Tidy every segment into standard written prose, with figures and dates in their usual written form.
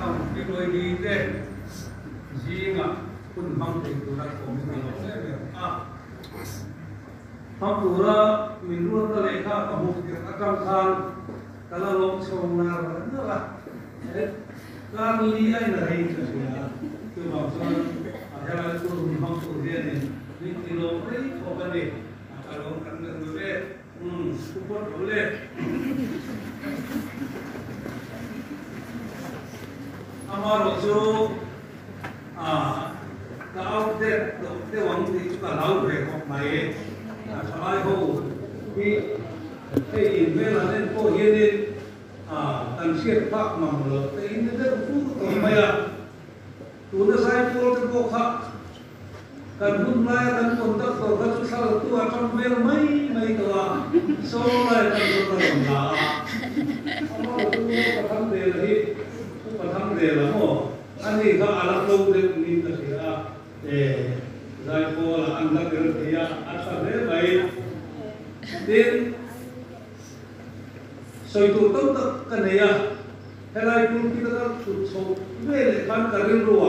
không cái đôi đi thế gì màคุณฟังเพลงตัวนั้นผมไม่รู้เลยฟังตัวนั้นมินรู้ตัวเลขข้ามุขเดียวกับคางแต่ละลมชงนานั่นแหละการมีไอ้ไหนก็เสียคือบางส่วนอาจจะเป็นคนฟังตัวเดียวนี่กิโลไม่พอกันเลยอารมณ์กันเลยทุกคนเลยอามารู้จูเราเด็กหวังที่จะเล่าเรื่องของมันสมัยเขาที่ให้อินเวลาเล่นพวกเย็นตั้งเชียร์พักมั่งเลยแต่อินเดียพูดตัวไม่ละตัวนั้นใช้พูดถึงพวกเขาการพูดไม่กันคนตัดตัวกันสุดท้ายตัวทำเวลไม่ตัวโซ่เลยกันสุดท้ายละเอามาดูว่าทำเรื่องที่ผู้ทำเรื่องละโม่อันนี้ก็อาลักลงเรื่องนี้ก็เสียใจโฟละอันนั้นเรื่องที่อัศเรื่องไปดินสอยตัวต้นตะกันเนี่ยให้ไล่คุณคิดว่าสุดโซ่เมื่อเลยพันกันเรื่องรัว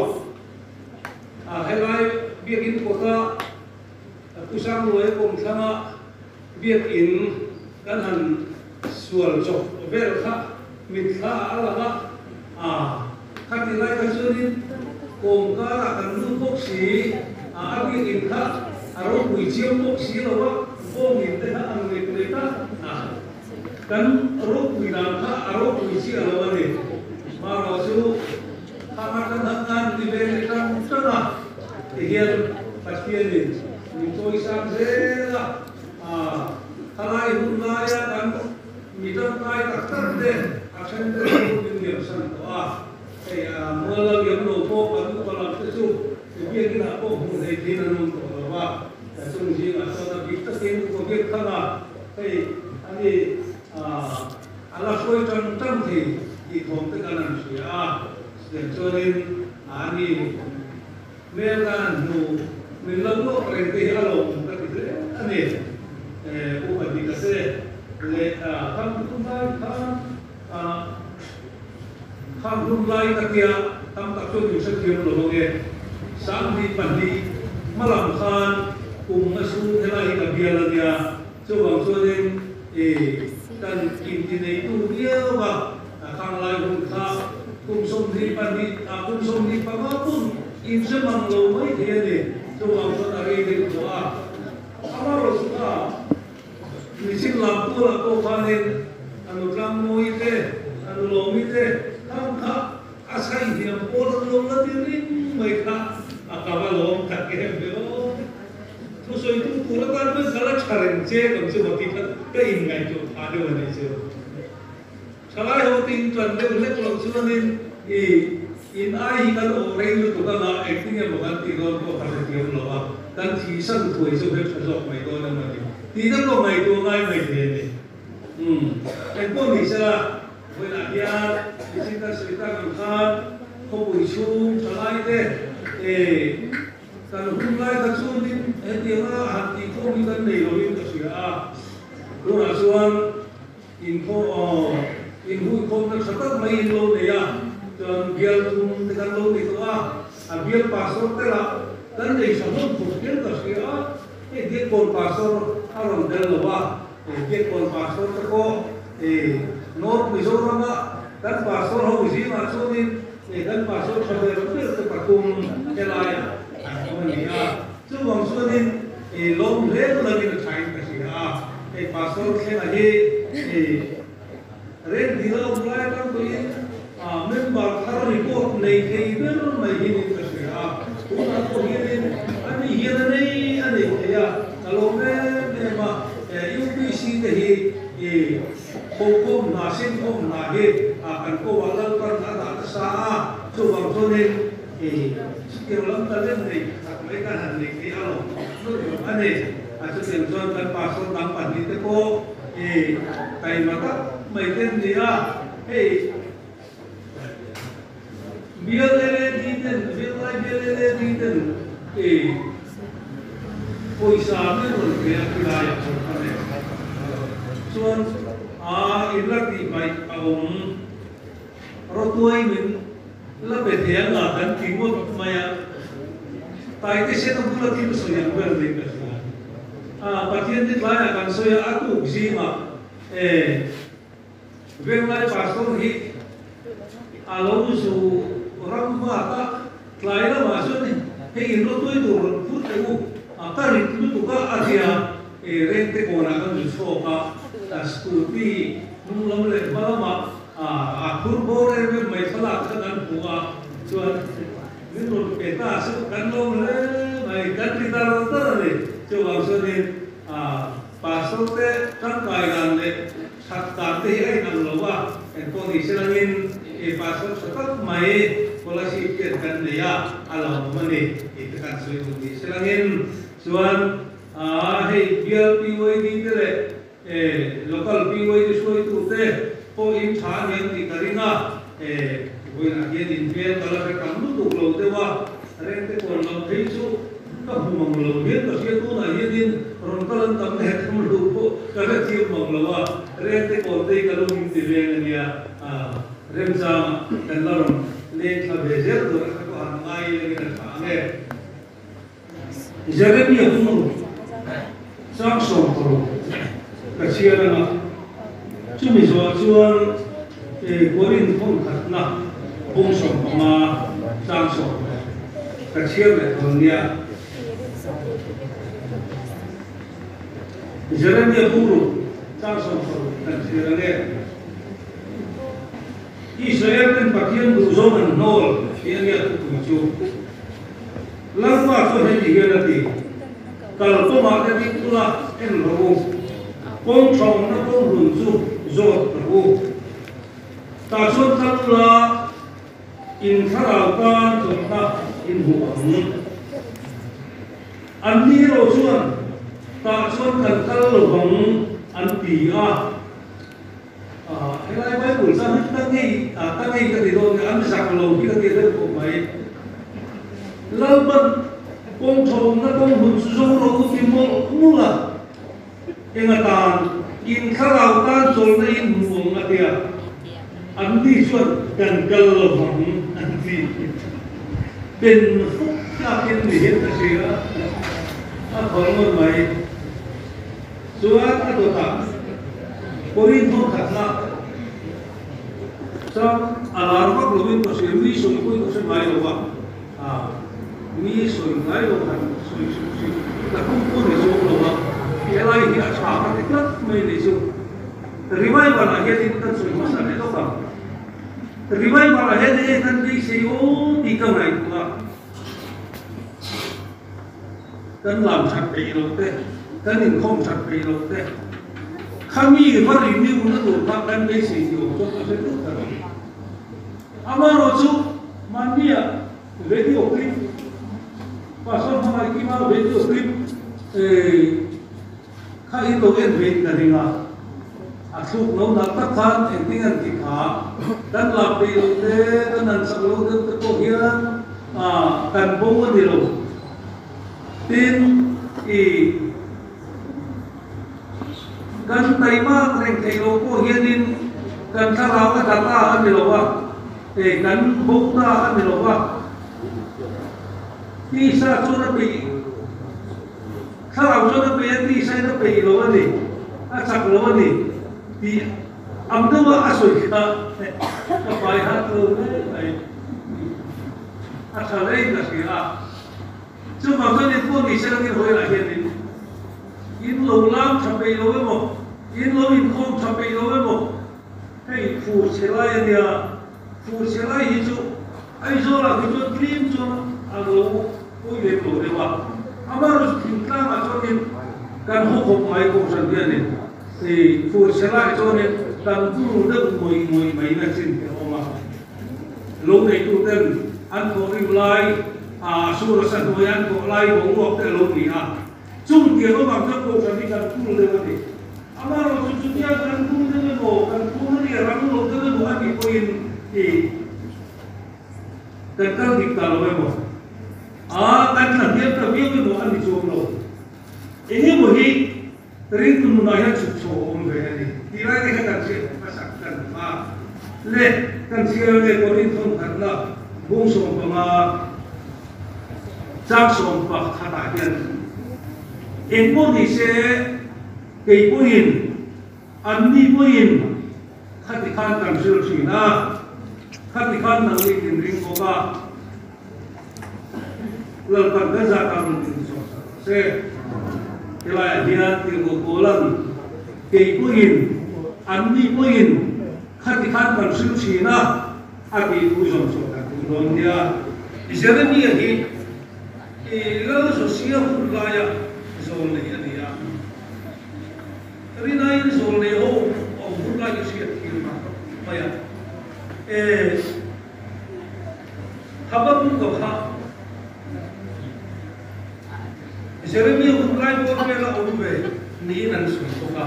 ให้ไล่เบียกินก็ก็ผู้สร้างรวยกรมทั้งเบียกินกันหันส่วนจบเวลามิตรข้าอะไรนะข้าที่ไล่กันส่วนนี้กรมก็กันรุ่งพวกสีอาเบียกินข้าอารมณ์วิจิตรพวกสีเราว่าพวกมิตรข้าอันนี้เลยนะกันรูปวิญญาณข้าอารมณ์วิจิตรเราว่าเนี่ยมาเราสู้ข้ามากันทำงานที่เป็นการชนะที่เห็นปัจจัยนี้มีตัวอีสานเสียทลายหุ่นลายกันมีต้นไม้ตัดต้นเด่นอาเช่นเรื่องที่มีสันตัวเมื่อเราเลี้ยงลูกพวกกันทุกคนเราจะสู้เบี้ยกินพวกหุ่นในที่นั้นตัวว่าแต่ส่วนจริงตอนนี้ตัดสินตัวเบี้ยข้างหน้าอันนี้Allahช่วยจนตั้งที่ของตึกอันนั้นเสียเสียจนอันนี้เมื่อการดูมีเรื่องโลกเรื่องที่อารมณ์ก็ติดเลยอันนี้อุปนิสัยเลยทำรุ่นไล่ทำรุ่นไล่ตะเกียบทำตะจุดอยู่สักเดียวหลงเองสามดีปันดีมาลำคาญกลุ่มมาสู้เท่าไรกับเบียร์ละเดียช่วงส่วนนี้กันกินที่ในตู้เดียวว่าทางลายหุ่นข้ากุมสมดีปันดีกุมสมดีปังว่าปุ่นอินเสมังโลไม่เทียนเลยช่วงส่วนอะไรเด็กตัวอามารู้สึกว่ามีสิ่งหลับตัวหลับตัวฟันเองอนุกรรมมวยเตอนุโลมิเตทั้งข้าอาศัยเดียมโอรลงละดีริไม่ข้าอากาศลมตะเกียบเดียวทุกส่วนทุกตัวละกันเป็นสารชาเลนเจกับสิ่งที่ก็อินไงจุดพาเดียวกันเชียวสลายหัวติงจันเดียวเล็กลงส่วนนี้อินไอกันโอเรื่องตัวกันละเอ็กซ์เนี่ยมันตีโดนก็พัฒนาเกี่ยวกับว่าการที่สั่งถวยสุดเป็นสอบไม่โดนนั่นมันที่นั่นก็ไม่ตัวง่ายไม่เทียนเลยแต่พวกนี้ใช่ไหมเวลาที่สิ่งที่สิ่งที่กันข้ามเขาปุยชูสลายเด้การหุ่นไล่กันส่วนนี้เดี๋ยวว่าหันที่เขามีกันในโลกนี้ก็เสียรู้นะส่วนอินหูคนนั้นสักตั้งไม่อินโลกเนี่ยจนเบียร์ทุ่มที่กันโลกนี้ตัวเบียร์พาสโต้แต่ละกันในสมุนถูกเบียร์ก็เสียเบียร์คนพาสโต้อารมณ์เดินหรือว่าเบียร์คนพาสโต้ตะโกโน้ตมิโซรัมะกันพาสโต้เขาวิจิมาส่วนนี้กันพาสโต้ชาวเรือเพื่อจะประคุมเจริญซึ่งบางส่วนนี้ลมเล่นอะไรก็ใช้ไปสิพาสโต้แค่ไหนเรื่องที่เราไล่กันตัวนี้เมื่อบางครั้งรีพอร์ตในที่เรื่องไม่เห็นก็เสียตัวนั้นตัวนี้อันนี้เห็นอันนี้เนี่ยเราเนี่ยมาUPC ที่คุ้มนาซินคุ้มนาเฮกันก็ว่าเรากันอาตสาช่วงบางส่วนนี้สกิลเราแต่เรื่องนี้ไม่กันหันนี้ที่เราอันนี้อาจจะเป็นส่วนการพาสโต้บางปัจจัยก็ไต่มาก็ไม่เต็มที่เบียร์เลยดีเด่นเบียร์เลยดีเด่นผู้สาวไม่รู้เรื่องอะไรส่วนอินลักที่ไปเอารถตัวเหมือน la pe thiang la kan tingot maya tai te se tam pula tin so yang ber le ka pathian dit lai kan so ya aku zima veng lai pastor hi alo su ram ba ta lai la ma so ni he in lo tu tu fu te u ta ri tu ka atia rente ko na kan so ka ta stupi nung lam le ba ma khur bo re me mai sala ka kan puwa chuan min lo pe ta su kan lo le mai kan ri ta ro ta le chu wang so ni pastor te kan kai gan le sak ta te ai nam lo wa en ko ni selangin pastor satak mai pola si ke kan le ya ala mo ni itu kan so ni selangin chuan hei bial pi wai ni te le local pi wai ni so tu te po in cha ngen ti karina voi na ye din bial kala ka kam tu lo te wa ren te ko lo thei chu ka hu mong lo ye ka se tu na ye din ron kalan tam ne thum lu po ka ra chi mong lo wa ren te ko te ka lo min ti le nia rem sa kan lo le ka be zer do ka ko han mai le ka ka ne Jeremia pun sang song pro kasihan na cumi soal Korin pun katna pun song ma sang song kasihan le dunia Jeremia pun sang song pro kasihan le Israel kan pakaian berusaha nol yang dia tuju Lalu apa yang digerti? Kalau tu makan itulah en lagu, pongcong na pong runzu zot lagu. Tasod kalah in karakan tunta in huang. Andi rosuan tasod kalau bang antia. Helai baik pun sah tangi kedua anda saklau kita tidak boleh. Laban pongcong na pong hunsong rogo timol mula ingatan in karautan sol na in huwang atia andi suat dan galabang andi ben yakin lihat kasira at hormon mai suat ato tak Korin pun katla sa alarmak lubin ko siya wisong ko ito sa mai loba ni soi ngai lo kan soi ta kum ko ne so lo ma ye lai hi a cha ka ta mai ne so rivai bana he din ta soi ma sa ne lo ka rivai bana he de tan bi se o ti ka nai ku la kan lam chat pe lo te kan in khom chat pe lo te khami ge ma ri ni un to ka kan be se yo so ka se to ta amaro chu mania video clip pasal hamarai kima video clip khai to en ven na ringa asuk no na ta khan endingan ki kha dan la pe te dan an sak lo te ko hian kan bo ni lo tin kan tai ma reng thei lo ko hian in kan thala ka ta an ni lo wa kan bo ta an ni lo wa Di sa so na pe Sarau so na pe di sa na pe lo ni asak lo ni di amdo wa asoy ka ka pai ha to ai asalai na siya so ma so ni po ni sa ni hoy la hian ni in lo lam sa pe lo mo in lo in khom sa pe lo mo hey fu selai dia fu selai hi chu ai zo la ki chu klim chu alo ui le lo de wa amaros kinkla ma chonin kan hokop mai ko san dia ni fu selai chonin kan tu de moi mai na sin ke oma lo nei tu ten an ko ri lai sura san ho yan ko lai bo lo te lo ni ha chung kia lo bang ko san ni kan tu le wa ni amaros chu dia kan tu de mo kan tu ni ram lo de mo an ni ko in kan kan dik ta lo mo kan na dia ta bi mo an ni so lo ini mo hi ring tu na ya chu so om ve ni ti lai ka kan se masak kan le kan se le ko rin thon kan la bung som panga chak som pa khata hian eng mo ni se kei puin an ni puin khati khan kan sil thina khati khan nang li tin ring ko ka lal kan ga za kan tin so se kelai hian ti ko kolan kei puin an ni puin khati khan kan sil thina aki tu som so ka tu don dia Jeremia hi lal so sia hulaya zon le ya rinai zon le ho o hulaya sia kilma maya habab ko ha Jeremia hulaya ko mela o be ni nan so ko ka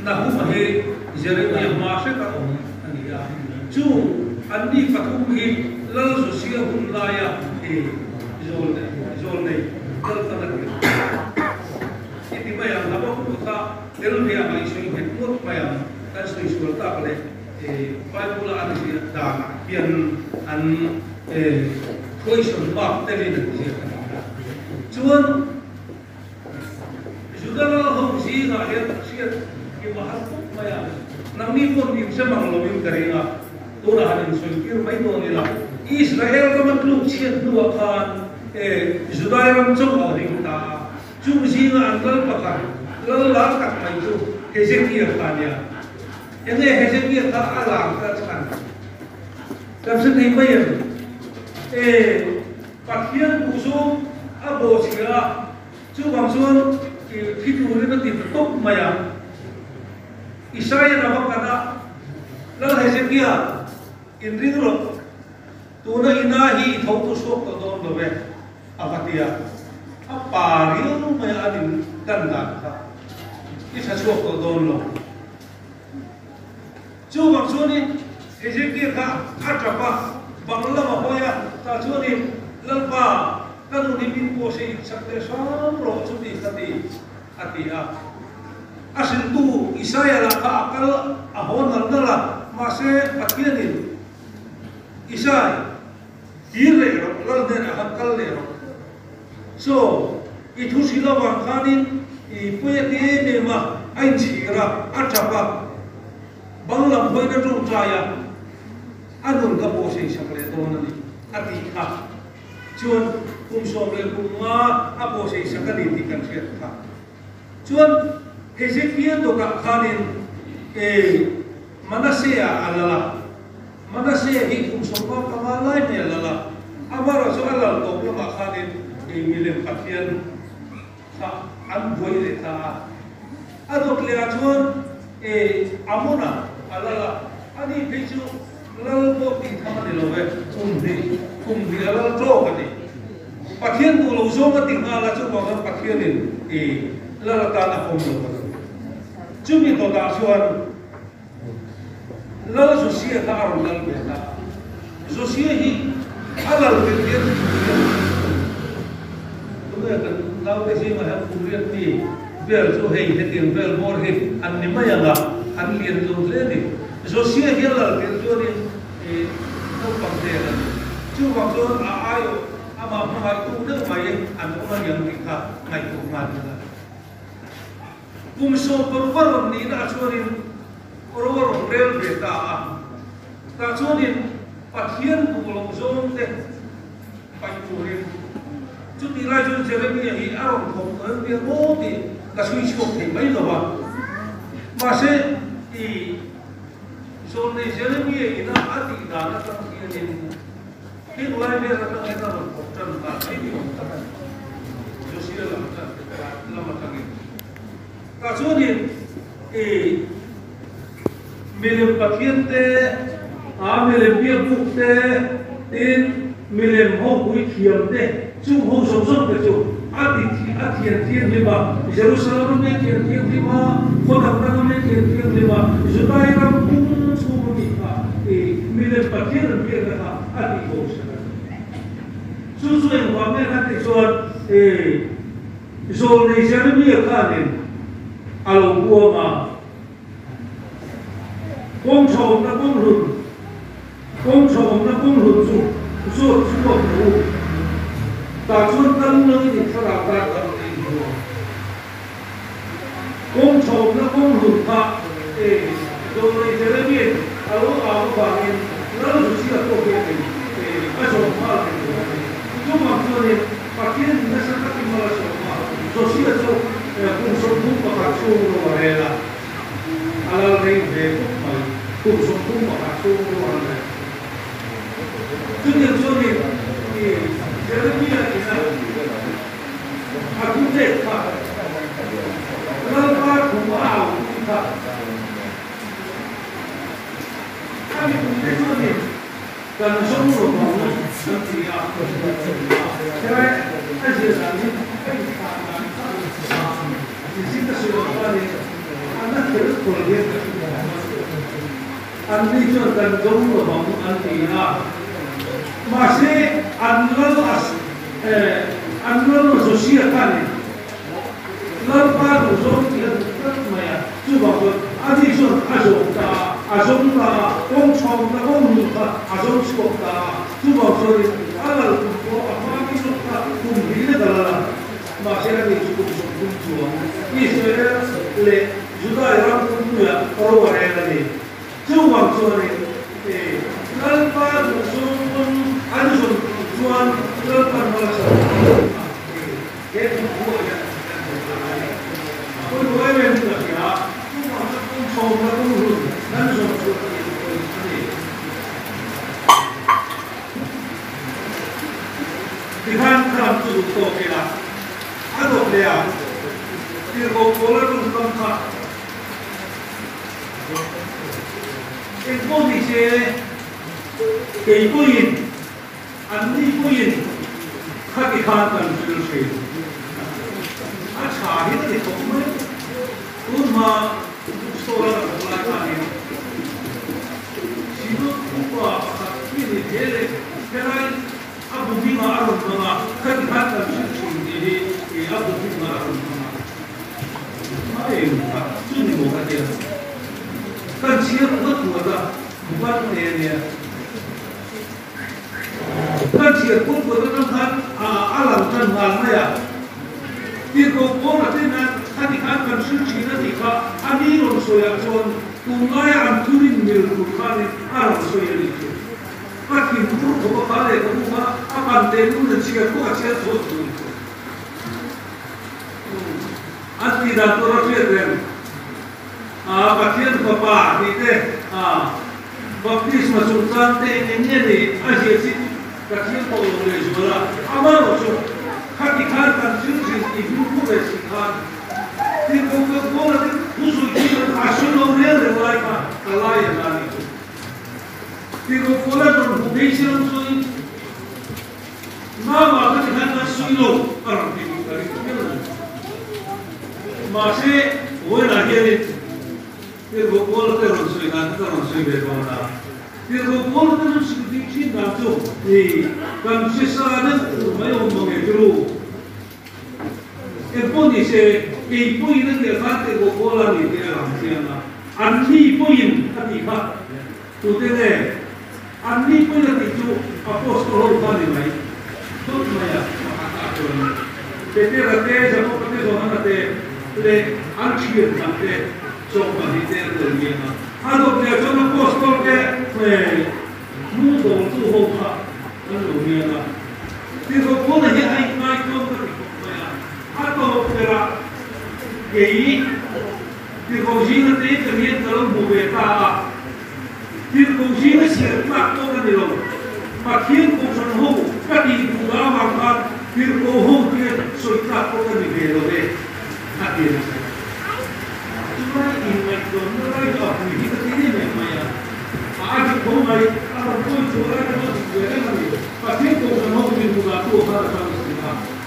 na hu ma he Jeremia ma se ka o ani ya chu ani pathum hi lal so sia hulaya zon le kal ta iti maya habab ko ka Elok dia mai sui hekut maya kan sui sulta kale Bible an si da pian an koi sun ba tele na si chuan judala ho si ga ya si ki mahal maya nang ni pon dim se mang lo bim karinga to ra han sui kir mai do ni la Israel ka man lu chiat nu khan judai ram chok a ring ta chu si ga an dal pa ka lal la tak mai chu Hezekiah tanya ene Hezekiah ta alang ta chan tam se nei mai pathian ku so abo sia chu bang chuan ki tu le na ti tok maya Isaiah na bakana lal Hezekiah in ring ro tu na ina hi thau tu sok to don do ve apatia apa riu mai adin kan da ka isa suok to don lo chu bang chuan ni Hezekiah ka atrapa bangla ma hoya ta chuan ni lalpa kanu ni bin ko se sakte sam ro chu ti khati atia asin tu Isaiah la ka akal ahon nal ma se pathian ni Isaiah dire ro lal den akal le ro so itu sila bang khanin puya ne ma ai chira atapa banglam hoina tu taya anun ka po se sakle don ni ati kha chuan kum som le kum ma apo se sakali ti kan se kha chuan Hezekiah to ka khanin Manasea alala Manasea hi kum som ma kamalai ne alala amara so alal to ma khanin milem pathian an boy le ta adok le achon amona alala ani pechu lal bo ti thamani lowe kum di alal tro kani pathian tu lo zo ma ting ala chu ba pathian ni lala ta na hom lo chumi to da chuan lal so sia ta ro lal be ta so sia hi alal be tian tao cái gì mà em cũng biết đi về chỗ hình thì tiền về mor thì anh niệm mày là anh liền chỗ thế đi rồi xia kia là tiền chỗ đi không bằng tiền là chưa bằng chỗ ai mà mày tu nước mày anh cũng là những cái khác mày cũng làm được cùng số perform ni đã cho nên perform real về ta cho nên phát hiện của lòng zone thế phải tu nên chút đi lại chút Jeremia hi aron không tới việc mô thì là suy chụp thì mấy rồi mà sẽ thì số này Jeremia hi nó ati đã nó trong kia nên khi lại về là nó hay là một trăm cả mấy điều tất cả số xưa là một thằng cả số này thì mình patient te mình biết bút te tin mình học buổi chiều te chung hô sông sông cái chỗ thiên đi mà Jerusalem này thiên đi mà con thằng nào này thiên đi mà Judaï làm cũng chung đi mà thì mình lên bắt thiên là biết là ati hô sông sông em vào mấy cái chỗ rồi này sẽ nó biết cái này alo bùa mà công sầu nó công hồn chung số số đủ ta chuan tân lương thì sao đào ta có công chồng nó công hụt ta rồi giờ đây biết alo alo bà nên nó chỉ là câu chuyện này ai chồng mà chúng mà cho nên phát triển nó sẽ phát triển mà chồng mà rồi chỉ là cho cùng sống cùng mà phát triển rồi là alo này về cùng sống cùng mà phát triển rồi là cho nên thì giờ đây biết là aku deh pak, kenapa aku mau kita? Kami punya tujuan dan semua orang nanti apa? Karena ajar kami di sini sudah ada anak terus kuliah, andi juga dan semua orang nanti masih anlalı sosial kani, lalu zon yang termaya, coba adi zon azon ta, kong chong ta, kong lu ta, azon skop ta, coba zon alal ko apa ni zon ta, kumbi le dalam, masih ada cukup cukup. Israel le juga orang punya orang ada ni, coba zon lalu zon adi zon tuan lepas malas. Kita buat ya. Aku dua yang juga ya. Aku coba dulu. Nanti coba ini. Kita kan tu tu kita. Aduh dia. Dia bola tu tempat. Itu di sini. Keikuin. Andi kuin. Kaki kanan terus. Acha ini tu kau rumah sekolah pelatihan ini. Siapa buka ini dia sekarang abu bima arun mana kan kata ini abu bima arun mana. Ayo tak sini muka dia. Kan siapa tu ada bukan dia. Kan siapa tu ada kan alam kan mana. Dia kau nanti nanti kan suci nanti kah ani orang soya soan tunai anturin milkukan orang soya itu. Pakai buku kau pakai kau mah apa temu dan siapa kau asyik sotu. Anti dator apa pakai apa itu baptisma sultan ini asyik sih pakai kau boleh jual. Amar orang Hakikat dan suci itu bukan sihat. Dia bukan boleh khusus kita asal orang lelaki kalai lagi. Dia boleh berbudaya suci. Nama kita silo orang itu. Masih boleh lagi ni. Dia boleh terus suci orang suci berbahagia. Dia boleh terus suci dan tu. Kan sesuatu rumah orang mengeru. Pun ise ipuin itu kate gogola ni dia ramsiana. Anni ipuin tadi kah? Tu deh. Anni ipuin itu apostol orang ni mai. Tu maya. Jadi rate jauh kate zonan rate le anchir kate coba di terus dia. Aduh dia jono apostol ke mudo tu hoka. Aduh dia lah. Dia gogola ni ai tu atau pera gay tirgojina te kalian dalam bubeta tirgojina siapa tu kan dilo makin kusan ho kati pula maka tirgoho dia soita tu kan dilo deh akhir cuma ini tu mulai apa ini kita ni maya aja kau mai apa pun cuma ada tu dia kan makin kusan ho dia pula tu harus kita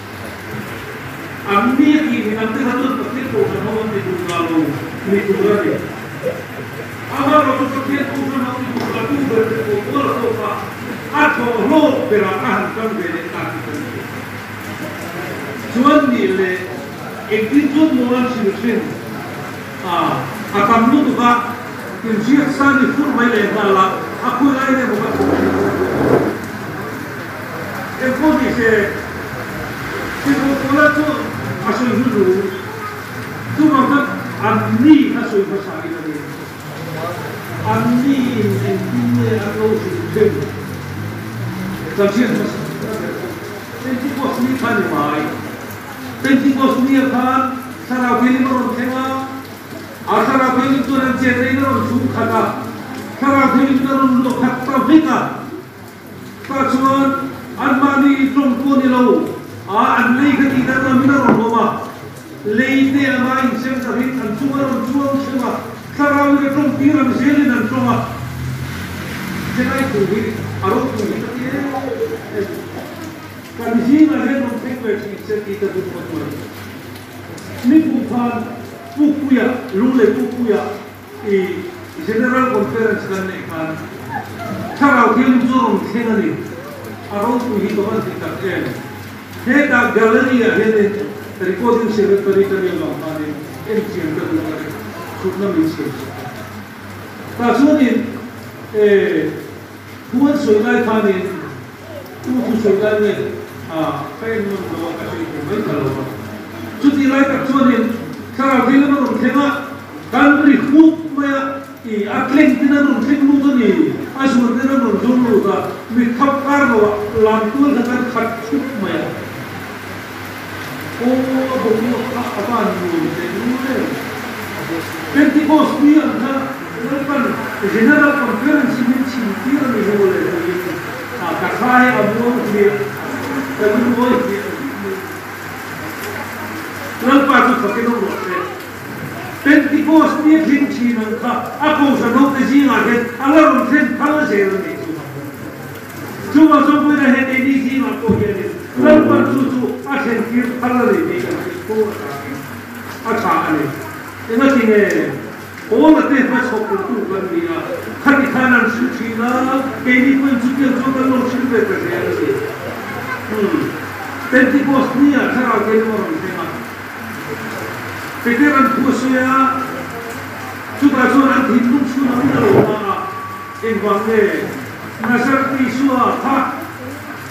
Ambil ini nanti satu seperti perusahaan di Bungalo di Bungalo. Agar waktu seperti perusahaan di Bungalo berkumpul sofa atau lo berakan kan berekan. Cuman ni itu mulan silusin. Akan lu tu kan insiak sani pun main lala. Aku lain yang bukan. se situ pula tu asal dulu tu macam anni asal bahasa ini anni ini atau sistem kajian Pentikos ni kan mai Pentikos ni kan sarau kini orang tengah asal kini tu orang ceri orang suka kata sarau kini tu orang lokat trafika kacuan anmani trompo ni lau anlai ketika kami orang lama leite amai sem tapi ancuman semua sarau ni trompi orang seli dan troma jangan itu arut itu kan sih ada orang pengwet kita tu macam ni bukan buku ya lule buku ya general conference kan ni kan kalau dia jurung kena ni arut itu kan kita heda galeri ya heda recording secretary kan yang orang ni MCM kan orang sudah miskin kasunin buat soalnya kan ni tu soalnya kain membawa kasih baik kalau cuti lain kasunin kalau dia orang tengah country food maya atlet kita orang tengah tu ni asal kita orang dulu tu mikap karbo lantul dengan kacuk maya begitu apa ni Pentikos ni ada kan general conference ni cintira ni boleh kasih abu ni kalau boleh lepas tu pakai nombor Pentikos ni cintira kan aku sedang terjingan alam mungkin kalau saya ni cuma dah hendak ini aku jadi lepas tu akan kira kalau ni aku akan ni Ingat ini, orang tu masuk itu kan dia, hari kanan suci lah, ini pun suci juga orang suci berkerja. Pentikos ni cara kita orang tengah. Pikiran khususnya, sudah nanti hidup sudah berubah. Ingwangnya, nasar tisua tak.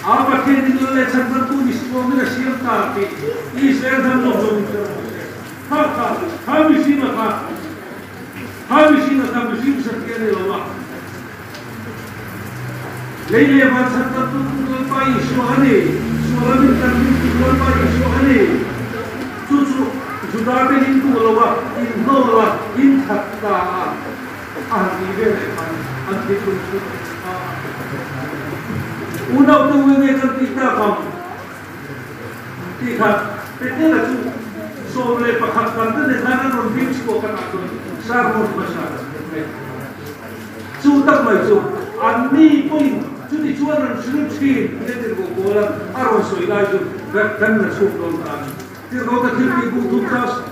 Apa kini nilai central tu di sekolah mana siapa tapi, ini saya dah belum kami sih nak sekian lama. Lepas masa tu lepas suami lepas suami, cucu sudah beli tu lama, intakta, ahli berlepan, ahli cucu. Udah tu mereka kita kamu, tiga, betul tu. Sobre pakhatkan tu dengan orang bims ko kan aku sarmon masyarakat. Sudah macam ani pun jadi jualan solusi jadi bola arus ilaju kan nasuk orang. Tidak ada kiri butuhas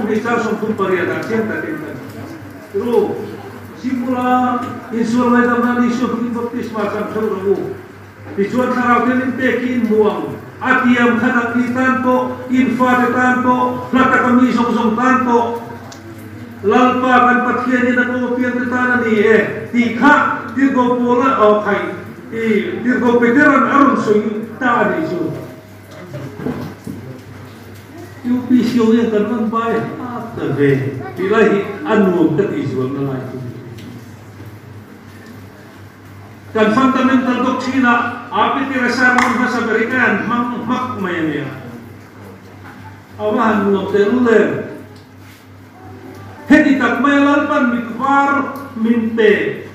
bisa sumber pariada cinta cinta. Terus simula insulai dalam isu baptis macam serupu. Dijual sarapin pekin buang. Atiam kanak di tanpo, infa di tanpo, lata kami song tanpo, lalpa kan patkian ni nak kopian di tanah ni tiga dirgo pola kai, dirgo veteran arun soi tadi so. Pisau yang kan baik, tapi ilahi anu ketisul nalai. Dan fundamental doktrina apa dirasa bahasa berikan mak mainnya awahan ngobrol hedi tak melalpan mitwar minte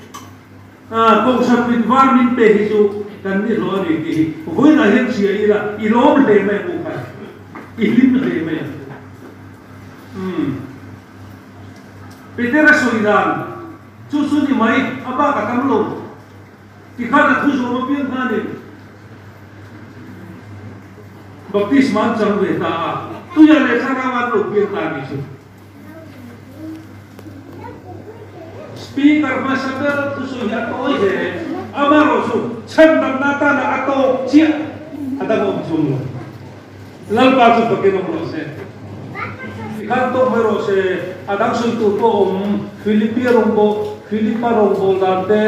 konsep mitwar minte hisu dan ni loh ni boleh lahir siapa ilom leme bukan ilim leme Peter Solidan susu ni mai apa kata belum Dikana khusus mobil kani, baptis macam beta, tu yang lekarawan mobil kani tu. Speaker masalah tu sudah tahu je, amarosu, cendam nata na atau cia, ada kau jumlah. Lalu tu pakai nombor se. Kantor merose, ada suatu Filipina rombo. Philippa rong boldan te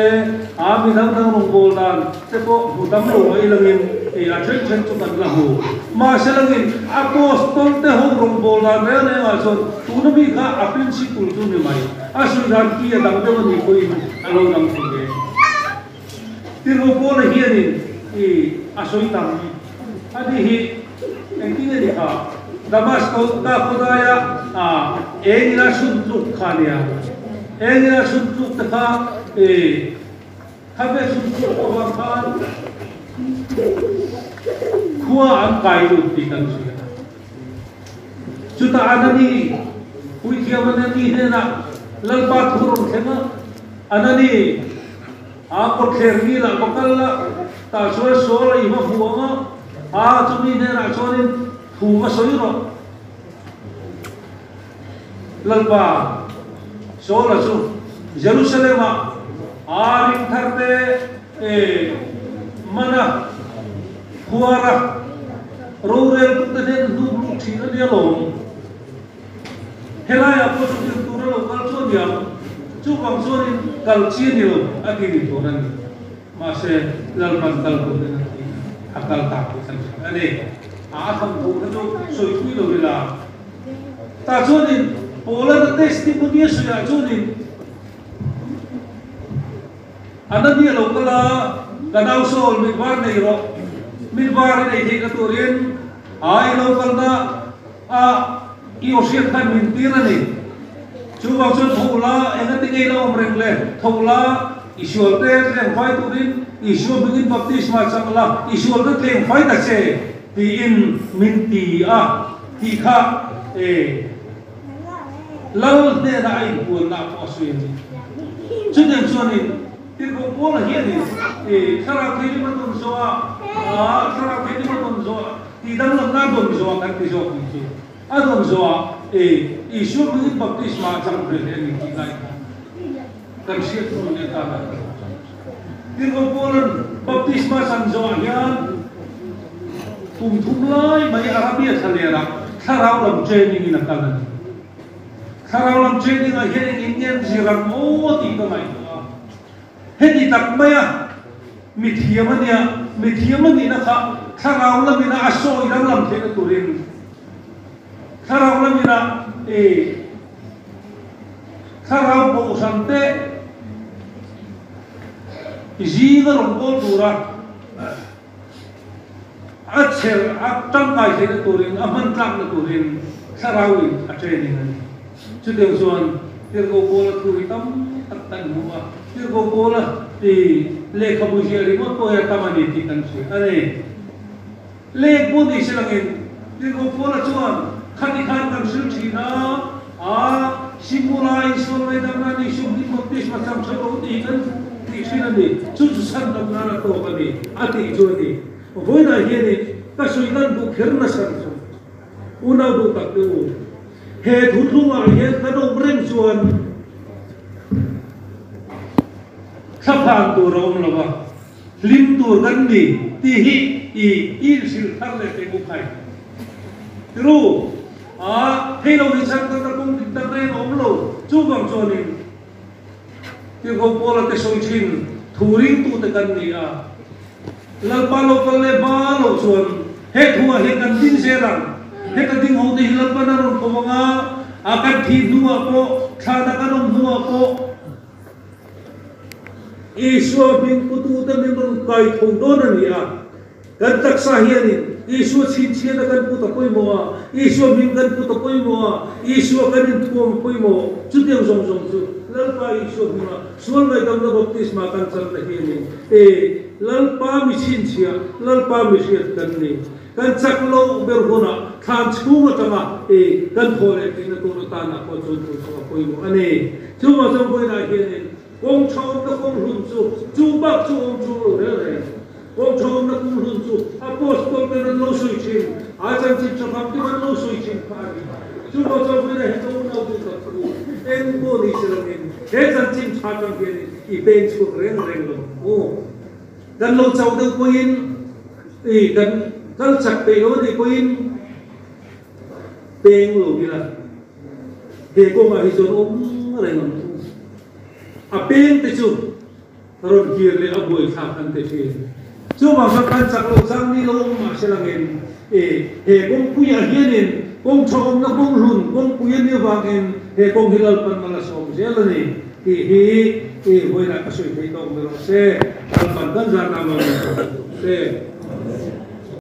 ami dang rong boldan te ko budam lo ilangin a chen chu kan lahu ma selangin apostol te ho rong boldan re ne ma so tunu bi kha a principle tu ni mai asu dan ki dang de ni koi alo dang thige ti ro bol hianin asoi tam adi hi engine ni ha Damascus ta khudaya engina sun tuk khania engina sun tuk ta khabe sun tuk wa khan khua an kai lu ti kan su chuta anani hui thiamana ni hena lalpa thurun thena anani ko kherni la bakalla ta so la ima huwa chumi ne na chorin thu ma soi ro lalpa so la su Jerusalem aring tharte mana huara rorel kutene du thina dia lo helaya ko su tu ro kal so dia chu bang so ni kal chi ni lo akini to nan ma se lalpan kal ko ne akal ta ko san ane tham thu no soi thui lo la ta so ni pola da testimony su ya so ni anani lo kala gadau sol midbar nei ro midbar nei thi ka turin ai lo kalna i osiat khan min tira ni chu bang so thola engati ngei lo omreng le thola isual te tleng phai turin isual begin baptisma changla isual te tleng phai ta che ti in min ti ti kha lal ne na ai buồn na ko suin chu den so ni tin ko ko la hian ni khara thei ma ton so khara thei ma ton so ti dang lam na don so kan ti so ki a don so isu begin baptisma chang pre ni ki lai kan siat tu ne ta tin ko ko baptisma san so hian thum lai mai arabia thalera kharau lam training na kan kharau lam training a hian indian jiram mo ti ka mai hedi tak maya mithiamani na kha kharau lam ina aso iram lam the na turin kharau lam ina kharau bo sante jiga rongol dura acher atang kai the na turin aman tlak na turin kharau a training ani chu deu chuan tirgo bola tui tam tan huwa tirgo bola ti le khabu hiari mo ko ya tamani ti kan su ane le bodi silangin tirgo bola chuan khani khan kan sul thina simula isol me damna ni subni moktis macam so ti kan ti sinani chu san damna to kani ati jodi voina hiani ka suidan bu kherna san una bu takku he thu thu a hian ka dong reng chuan khaphan tu rom lawa lim tu kan ni ti hi i sil thar le te bu khai ru he lo ni sang ta kong ti ta re om lo chu bang chuan in ti ko pola te soi chin thuring tu te kan ni lal pa lo kal le ba lo chuan he thu a he kan tin se rang he ka ding ho te hilal pa na ron ko mga akan thi nuwa ko thada ka ron nuwa ko isu bin kutu te min ron kai thong don ani kan tak sa hian isu chin chen kan pu ta poi mo isu bin kan pu ta poi mo isu kan in thuam poi mo chu deu zong zong chu lal pa isu bin sual ngai dam na baptisma kan chal na hian lal pa mi chin chia lal pa mi siat kan ni kan chak lo ber hona khan chunga tanga kan phole tin to ta na ko chu chu poi mo ane chu ma sam poi na hian kong chom na kong hun chu bak chu om chu re re kong chom na kong hun chu apostol te na lo sui chin ajan chi chapam ti na lo sui chin pa chu ma sam poi na he to na du ta ku en ko ni siramin he jan chin cha chang hian I ben chu reng reng lo kan lo chau de ko in kan kal chak pe lo ni ko in peng lo ni la he ko ma hi zo om reng lo apeng te chu ron kir le aboi kha kan te fi chu ma sa kan sak lo sang ni lo ma selangin he kong puya hianin kong chom na kong lun kong puya ni wangin he kong hilal pan mala som selani hi hoi na ka soi thei tong me ro se al pan kan jar na ma se